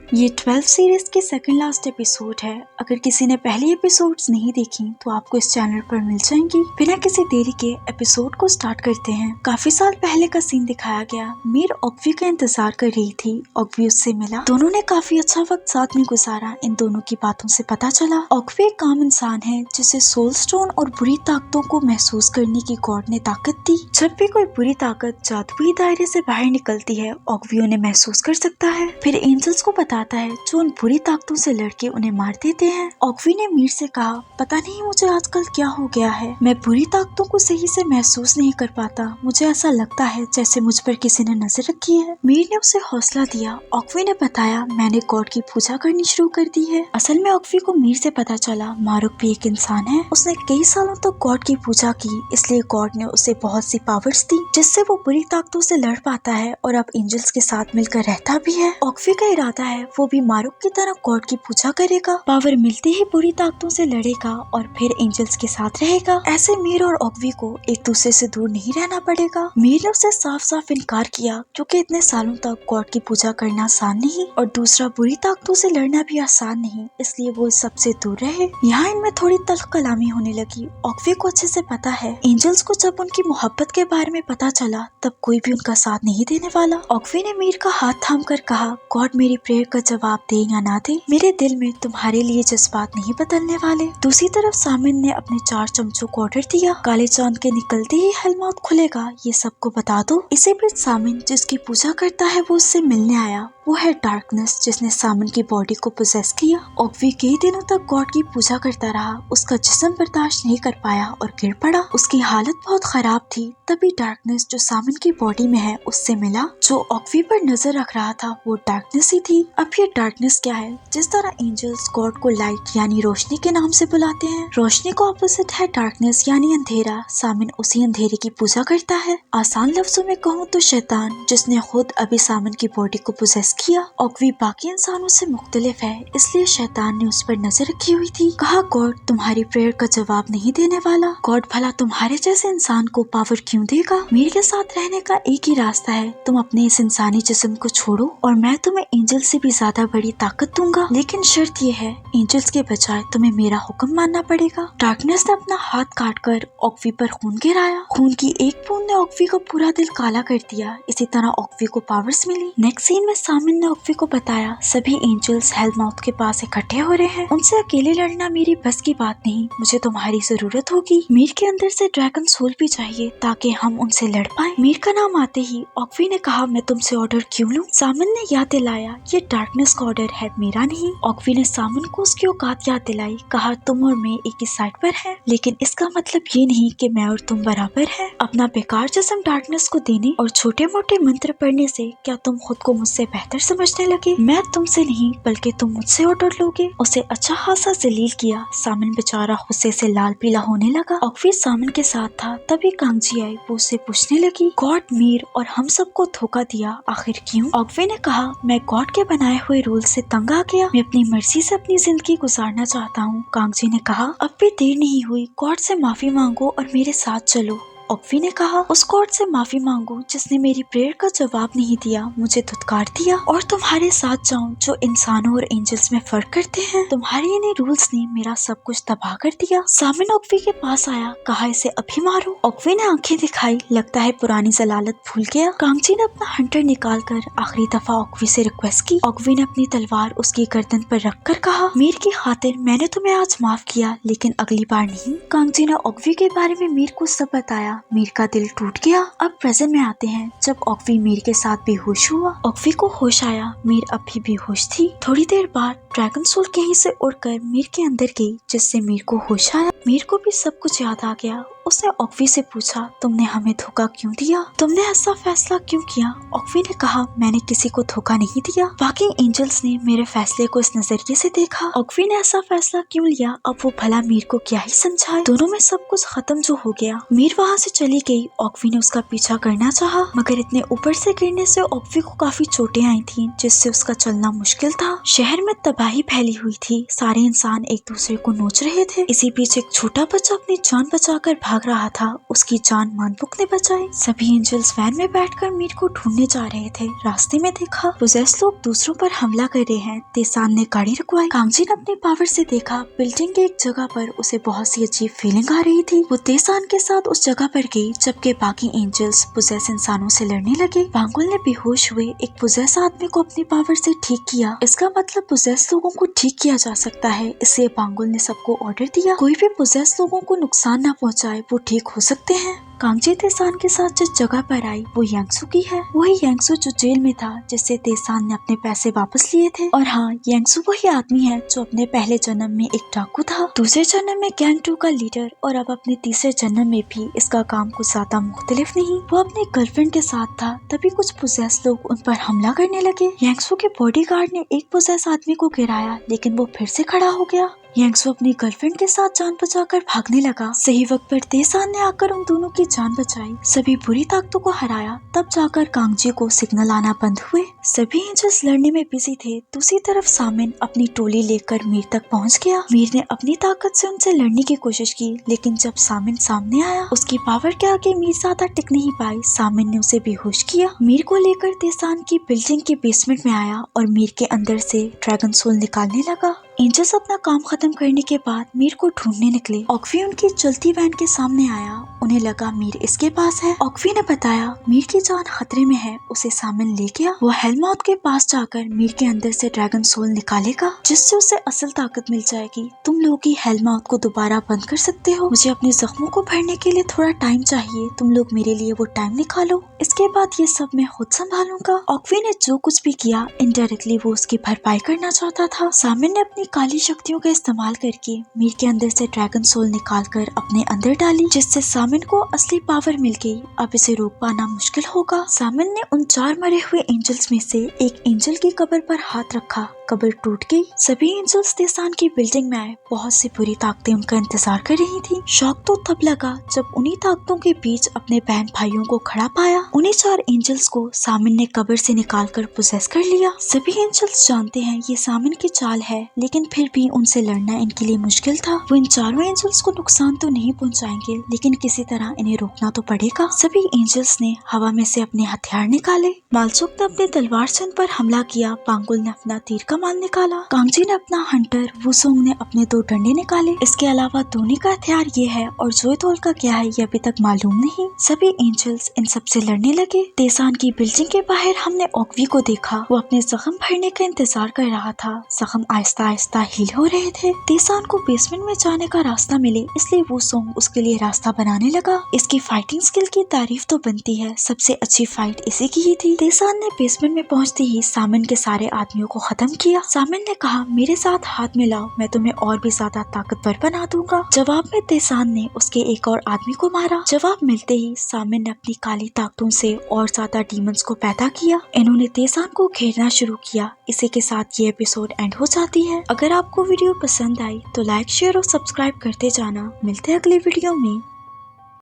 ये 12 सीरीज की second last episode है। अगर किसी ने पहली एपिसोड्स नहीं देखी तो आपको इस चैनल पर मिल जाएंगी। बिना किसी देरी के एपिसोड को स्टार्ट करते हैं। काफी साल पहले का सीन दिखाया गया। मीर ऑक्वी का इंतजार कर रही थी। ऑक्वी उससे मिला। दोनों ने काफी अच्छा वक्त साथ में गुजारा। इन दोनों की बातों से पता चला ऑक्वी एक काम इंसान है जिसे सोल स्टोन और बुरी ताकतों को महसूस करने की गॉड ने ताकत दी। जब भी कोई बुरी ताकत जादुई दायरे से बाहर निकलती है ऑक्वी उन्हें महसूस कर सकता है। फिर एंजल्स को बताता है जो उन बुरी ताकतों से लड़के उन्हें मार देते हैं। ऑक्वी ने मीर से कहा, पता नहीं मुझे आजकल क्या हो गया है, मैं बुरी ताकतों को सही से महसूस नहीं कर पाता। मुझे ऐसा लगता है जैसे मुझ पर किसी ने नजर रखी है। मीर ने उसे हौसला दिया। ऑक्वी ने बताया, मैंने गॉड की पूजा करनी शुरू कर दी है। असल में ऑक्वी को मीर से पता चला मारुक भी एक इंसान है। उसने कई सालों तक गॉड की पूजा की, इसलिए गॉड ने उसे बहुत सी पावर्स दी जिससे वो बुरी ताकतों से लड़ पाता है और अब एंजल्स के साथ मिलकर रहता भी है। ऑक्वी का इरादा है वो भी मारुक की तरह गॉड की पूजा करेगा, पावर मिलते ही बुरी ताकतों से लड़ेगा और फिर एंजल्स के साथ रहेगा। ऐसे मीर और ऑक्वी को एक दूसरे से दूर नहीं रहना पड़ेगा। मीर ने उससे साफ साफ इनकार किया क्योंकि इतने सालों तक गॉड की पूजा करना आसान नहीं और दूसरा बुरी ताकतों से लड़ना भी आसान नहीं, इसलिए वो इस सबसे दूर रहे। यहाँ इनमें थोड़ी तल्ख कलामी होने लगी। ऑक्वी को अच्छे से पता है एंजल्स को जब उनकी मोहब्बत के बारे में पता चला तब कोई भी उनका साथ नहीं देने वाला। ऑक्वी ने मीर का हाथ थाम कर कहा, गॉड मेरी प्रेयर का जवाब दे या ना दे, मेरे दिल में तुम्हारे लिए जज्बात नहीं बदलने वाले। दूसरी तरफ सामिन ने अपने 4 चमचों को ऑर्डर दिया, काले चांद के निकलते ही हेलमाउथ खुलेगा, ये सबको बता दो। इसी बीच सामिन जिसकी पूजा करता है वो उससे मिलने आया। वो है डार्कनेस जिसने सामिन की बॉडी को पोजेस किया। ऑक्वी कई दिनों तक गॉड की पूजा करता रहा। उसका जिस्म बर्दाश्त नहीं कर पाया और गिर पड़ा। उसकी हालत बहुत खराब थी। तभी डार्कनेस जो सामिन की बॉडी में है उससे मिला। जो ऑक्वी पर नजर रख रहा था वो डार्कनेस ही थी। अब ये डार्कनेस क्या है? जिस तरह एंजल्स गॉड को लाइट यानी रोशनी के नाम से बुलाते हैं, रोशनी को ऑपोजिट है डार्कनेस यानी अंधेरा। सामिन उसी अंधेरे की पूजा करता है। आसान लफ्जों में कहूँ तो शैतान जिसने खुद अभी सामिन की बॉडी को पोजेस किया। ऑक्वी बाकी इंसानों से मुख्तलिफ है, इसलिए शैतान ने उस पर नजर रखी हुई थी। कहा, गॉड तुम्हारी प्रेयर का जवाब नहीं देने वाला। गॉड भला तुम्हारे जैसे इंसान को पावर क्यों देगा? मीर के साथ रहने का एक ही रास्ता है, तुम अपने इस इंसानी जिस्म को छोड़ो और मैं तुम्हें एंजल से भी ज्यादा बड़ी ताकत दूंगा। लेकिन शर्त ये है, एंजल्स के बजाय तुम्हें मेरा हुक्म मानना पड़ेगा। डार्कनेस ने अपना हाथ काट कर ऑक्वी पर खून गिराया। खून की एक बूंद ने ऑक्वी का पूरा दिल काला कर दिया। इसी तरह ऑक्वी को पावर्स मिली। नेक्स्ट सीन में सामिन ने ऑक्वी को बताया, सभी एंजल्स हेलमाउथ के पास इकट्ठे हो रहे हैं। उनसे अकेले लड़ना मेरी बस की बात नहीं, मुझे तुम्हारी जरूरत होगी। मीर के अंदर से ड्रैगन सोल भी चाहिए ताकि हम उनसे लड़ पाए। मीर का नाम आते ही ऑक्वी ने कहा, मैं तुमसे ऑर्डर क्यों लूं? सामिन ने याद दिलाया, ये डार्कनेस का ऑर्डर है, मेरा नहीं। ऑक्वी ने सामिन को उसकी औकात याद दिलाई। कहा, तुम और मैं एक ही साइड पर हैं, लेकिन इसका मतलब ये नहीं कि मैं और तुम बराबर हैं। अपना बेकार जिस्म डार्कनेस को देने और छोटे मोटे मंत्र पढ़ने से क्या तुम खुद को मुझसे बेहतर समझने लगे? मैं तुमसे नहीं बल्कि तुम मुझसे ऑर्डर लोगे। उसे अच्छा खासा जलील किया। सामिन बेचारा गुस्से से लाल पीला होने लगा। ऑक्वी सामिन के साथ था, तभी कांगजी आई। वो उसे पूछने लगी, गॉड मीर और हम सबको धोखा दिया, आखिर क्यों? ऑक्वी ने कहा, मैं गॉड के बनाए हुए रूल से तंग आ गया, मैं अपनी मर्जी से अपनी जिंदगी गुजारना चाहता हूँ। कांगजी ने कहा, अब भी देर नहीं हुई, गॉड से माफी मांगो और मेरे साथ चलो। ऑक्वी ने कहा, उस गॉड से माफी मांगो जिसने मेरी प्रेयर का जवाब नहीं दिया, मुझे धुतकार दिया और तुम्हारे साथ जाऊं जो इंसानों और एंजल्स में फर्क करते हैं। तुम्हारे इन्हीं रूल्स ने मेरा सब कुछ तबाह कर दिया। सामिन ऑक्वी के पास आया, कहा, इसे अभी मारो। ऑक्वी ने आंखें दिखाई, लगता है पुरानी जलालत भूल गया। कांगजी ने अपना हंटर निकाल कर आखिरी दफा ऑक्वी से रिक्वेस्ट की। ऑक्वी ने अपनी तलवार उसकी गर्दन पर रख कर कहा, मीर की खातिर मैंने तुम्हें आज माफ किया, लेकिन अगली बार नहीं। कांगजी ने ऑक्वी के बारे में मीर को सब बताया। मीर का दिल टूट गया। अब प्रेजेंट में आते हैं, जब ऑक्वी मीर के साथ बेहोश हुआ। ऑक्वी को होश आया, मीर अब भी बेहोश थी। थोड़ी देर बाद ड्रैगन सोल कहीं से उड़कर मीर के अंदर गई, जिससे मीर को होश आया। मीर को भी सब कुछ याद आ गया। उसने ऑक्वी से पूछा, तुमने हमें धोखा क्यों दिया? तुमने ऐसा फैसला क्यों किया? ऑक्वी ने कहा, मैंने किसी को धोखा नहीं दिया, बाकी एंजल्स ने मेरे फैसले को इस नजरिए से देखा। ऑक्वी ने ऐसा फैसला क्यों लिया? अब वो भला मीर को क्या ही समझाए। दोनों में सब कुछ खत्म जो हो गया। मीर वहाँ से चली गई। ऑक्वी ने उसका पीछा करना चाहा, मगर इतने ऊपर से गिरने से ऑक्वी को काफी चोटें आई थी, जिससे उसका चलना मुश्किल था। शहर में तबाही तबाही फैली हुई थी। सारे इंसान एक दूसरे को नोच रहे थे। इसी बीच एक छोटा बच्चा अपनी जान बचाकर भाग रहा था। उसकी जान मानपुक ने बचाई। सभी एंजल्स वैन में बैठकर मीर को ढूंढने जा रहे थे। रास्ते में देखा पोजेस लोग दूसरों पर हमला कर रहे हैं। तेसान ने गाड़ी रुकवाई। कांगजी ने अपने पावर से देखा बिल्डिंग के एक जगह पर उसे बहुत सी अजीब फीलिंग आ रही थी। वो तेसान के साथ उस जगह पर गई जबकि बाकी एंजल्स पोजेस इंसानों से लड़ने लगे। बांगुल ने बेहोश हुए एक पोजेस आदमी को अपनी पावर से ठीक किया। इसका मतलब पोजेस लोगों को ठीक किया जा सकता है। इसलिए बांगुल ने सबको ऑर्डर दिया कोई भी पोजेस लोगों को नुकसान न पहुंचाए, वो ठीक हो सकते हैं। कांगजी तेसान के साथ जिस जगह पर आई वो यांगसू की है। वही यांगसू जो जेल में था जिससे तेसान ने अपने पैसे वापस लिए थे। और हाँ, यांगसू वही आदमी है जो अपने पहले जन्म में एक डाकू था, दूसरे जन्म में गैंग 2 का लीडर और अब अपने तीसरे जन्म में भी इसका काम कुछ ज्यादा मुख्तलिफ नहीं। वो अपनी गर्लफ्रेंड के साथ था, तभी कुछ पोजेस लोग उन पर हमला करने लगे। यांगसू के बॉडीगार्ड ने एक पोजेस आदमी को गिराया लेकिन वो फिर से खड़ा हो गया। यांगसू अपनी गर्लफ्रेंड के साथ जान बचाकर भागने लगा। सही वक्त पर तेसान ने आकर उन दोनों की जान बचाई। सभी बुरी ताकतों को हराया, तब जाकर कांगजी को सिग्नल आना बंद हुए। सभी एंजल्स लड़ने में बिजी थे। दूसरी तरफ सामिन अपनी टोली लेकर मीर तक पहुंच गया। मीर ने अपनी ताकत से उनसे लड़ने की कोशिश की लेकिन जब सामिन सामने आया उसकी पावर के आगे मीर ज्यादा टिक नहीं पाई। सामिन ने उसे बेहोश किया। मीर को लेकर तेसान की बिल्डिंग के बेसमेंट में आया और मीर के अंदर से ड्रैगन सोल निकालने लगा। एंजल्स अपना काम खत्म करने के बाद मीर को ढूंढने निकले। ऑक्वी उनकी चलती वैन के सामने आया। उन्हें लगा मीर इसके पास है। ऑक्वी ने बताया मीर की जान खतरे में है, उसे सामने ले गया। वो हेलमाउथ के पास जाकर मीर के अंदर से ड्रैगन सोल निकालेगा जिससे उसे असल ताकत मिल जाएगी। तुम लोग ही हेलमाउथ को दोबारा बंद कर सकते हो। मुझे अपने जख्मों को भरने के लिए थोड़ा टाइम चाहिए, तुम लोग मेरे लिए वो टाइम निकालो। इसके बाद ये सब मैं खुद संभालूंगा। ऑक्वी ने जो कुछ भी किया इनडायरेक्टली वो उसकी भरपाई करना चाहता था। सामिन ने अपनी काली शक्तियों का इस्तेमाल करके मीर के अंदर से ड्रैगन सोल निकालकर अपने अंदर डाली जिससे सामिन को असली पावर मिल गई। अब इसे रोक पाना मुश्किल होगा। सामिन ने उन 4 मरे हुए एंजल्स में से एक एंजल की कब्र पर हाथ रखा। कब्र टूट गई। सभी एंजल्स तेसान की बिल्डिंग में आए। बहुत सी बुरी ताकतें उनका इंतजार कर रही थी। शौक तो तब लगा जब उन्हीं ताकतों के बीच अपने बहन भाइयों को खड़ा पाया। उन्हीं 4 एंजल्स को सामिन ने कब्र से निकालकर पोजेस कर लिया। सभी एंजल्स जानते हैं ये सामिन की चाल है लेकिन फिर भी उनसे लड़ना इनके लिए मुश्किल था। वो इन 4 एंजल्स को नुकसान तो नहीं पहुंचाएंगे लेकिन किसी तरह इन्हें रोकना तो पड़ेगा। सभी एंजल्स ने हवा में से अपने हथियार निकाले। मालसुक ने अपने तलवार से उन पर हमला किया। बांगुल ने अपना तीर कमान निकाला। कांगजी ने अपना हंटर, वुसोंग ने अपने 2 डंडे निकाले। इसके अलावा धोनी का हथियार ये है और जोयतोल का क्या है ये अभी तक मालूम नहीं। सभी एंजल्स इन सब से लड़ने लगे। तेसान की बिल्डिंग के बाहर हमने ऑक्वी को देखा। वो अपने जख्म भरने का इंतजार कर रहा था। जख्म आहिस्ता आहिस्ता हील हो रहे थे। तेसान को बेसमेंट में जाने का रास्ता मिले इसलिए वुसोंग उसके लिए रास्ता बनाने लगा। इसकी फाइटिंग स्किल की तारीफ तो बनती है, सबसे अच्छी फाइट इसी की ही थी। तेसान ने बेसमेंट में पहुंचते ही सामिन के सारे आदमियों को खत्म किया। सामिन ने कहा मेरे साथ हाथ मिलाओ, मैं तुम्हें और भी ज्यादा ताकतवर बना दूंगा। जवाब में तेसान ने उसके एक और आदमी को मारा। जवाब मिलते ही सामिन ने अपनी काली ताकतों से और ज्यादा डीमंस को पैदा किया। इन्होंने तेसान को घेरना शुरू किया। इसी के साथ ये एपिसोड एंड हो जाती है। अगर आपको वीडियो पसंद आई तो लाइक, शेयर और सब्सक्राइब करते जाना। मिलते हैं अगली वीडियो में।